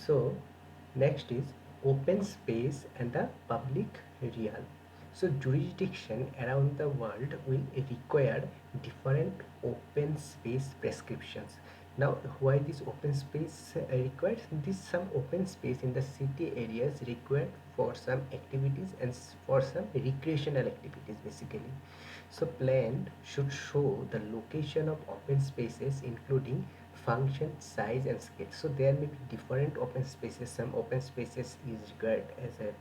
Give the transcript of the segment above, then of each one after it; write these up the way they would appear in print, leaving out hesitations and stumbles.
So next is open space and the public realm. So jurisdiction around the world will require different open space prescriptions. Now why this open space required? This some open space in the city areas required for some activities and for some recreational activities basically. So plan should show the location of open spaces including function, size and scale. So there may be different open spaces. Some open spaces is required as a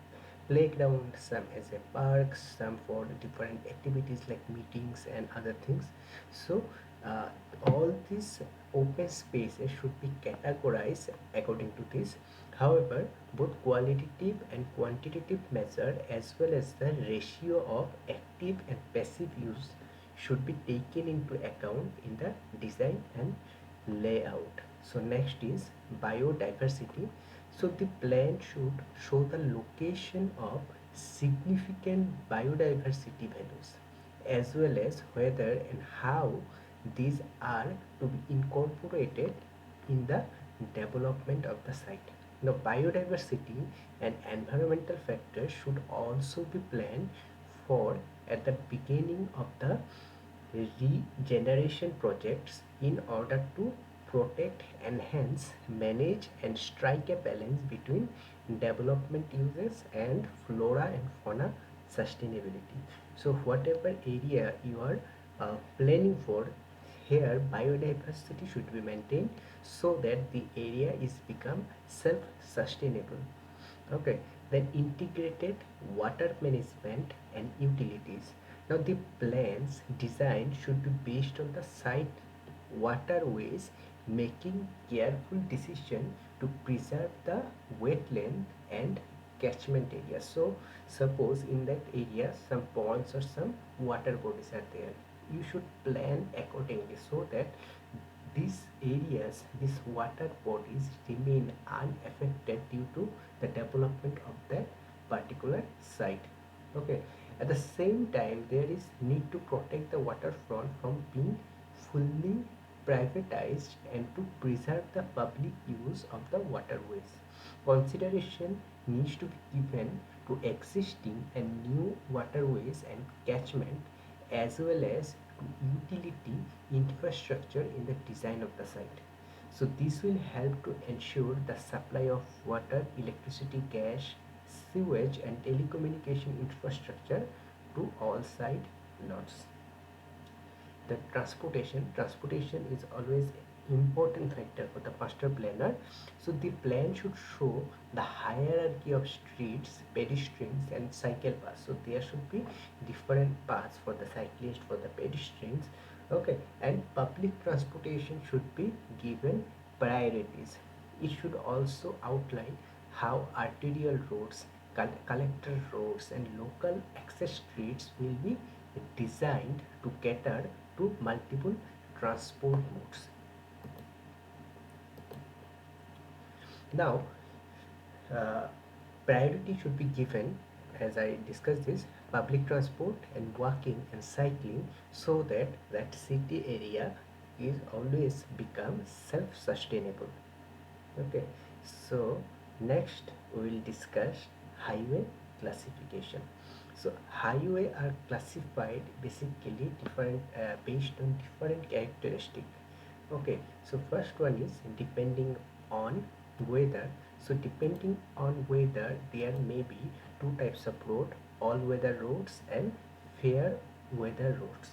playground, some as a park, some for different activities like meetings and other things. So uh, all these open spaces should be categorized according to this. However, both qualitative and quantitative measure as well as the ratio of active and passive use should be taken into account in the design and layout. So next is biodiversity. So the plan should show the location of significant biodiversity values as well as whether and how these are to be incorporated in the development of the site. Now biodiversity and environmental factors should also be planned for at the beginning of the regeneration projects in order to protect, enhance, manage and strike a balance between development uses and flora and fauna sustainability. So whatever area you are planning for, here biodiversity should be maintained so that the area is become self-sustainable. Okay, then integrated water management and utilities. Now the plans design should be based on the site waterways, making careful decision to preserve the wetland and catchment area. So suppose in that area some ponds or some water bodies are there, you should plan accordingly so that these areas, these water bodies remain unaffected due to the development of that particular site. Okay. At the same time, there is need to protect the waterfront from being fully privatized and to preserve the public use of the waterways. Consideration needs to be given to existing and new waterways and catchment as well as to utility infrastructure in the design of the site. So this will help to ensure the supply of water, electricity, gas, sewage and telecommunication infrastructure to all site nodes. The transportation is always important factor for the master planner. So the plan should show the hierarchy of streets, pedestrians and cycle paths. So there should be different paths for the cyclist, for the pedestrians. Okay, and public transportation should be given priorities. It should also outline how arterial roads, collector roads and local access streets will be designed to cater to multiple transport modes. Now, uh, priority should be given, as I discussed this, public transport and walking and cycling so that that city area is always become self-sustainable. Okay, so next we will discuss highway classification. So highway are classified basically different based on different characteristic. Okay, so first one is depending on weather. So depending on weather, there may be two types of road: all weather roads and fair weather roads.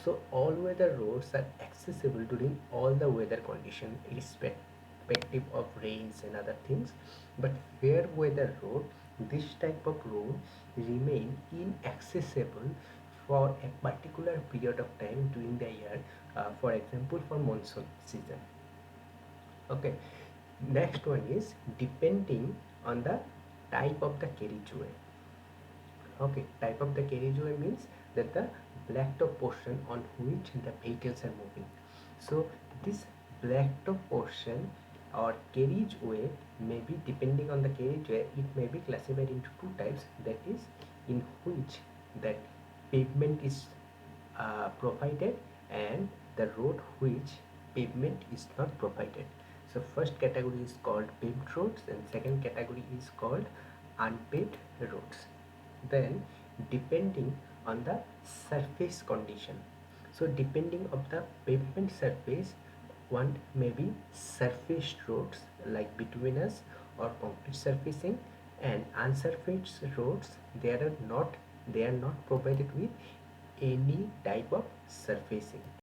So all weather roads are accessible during all the weather condition irrespective of rains and other things. But fair weather road, this type of road remain inaccessible for a particular period of time during the year, for example for monsoon season. Okay, next one is depending on the type of the carriageway. Okay, type of the carriageway means that the blacktop portion on which the vehicles are moving. So this blacktop portion or carriageway may be, depending on the carriageway, it may be classified into two types, that is in which that pavement is provided and the road which pavement is not provided. So first category is called paved roads and second category is called unpaved roads. Then depending on the surface condition, so depending of the pavement surface, one may be surfaced roads like bituminous or concrete surfacing, and unsurfaced roads they are not provided with any type of surfacing.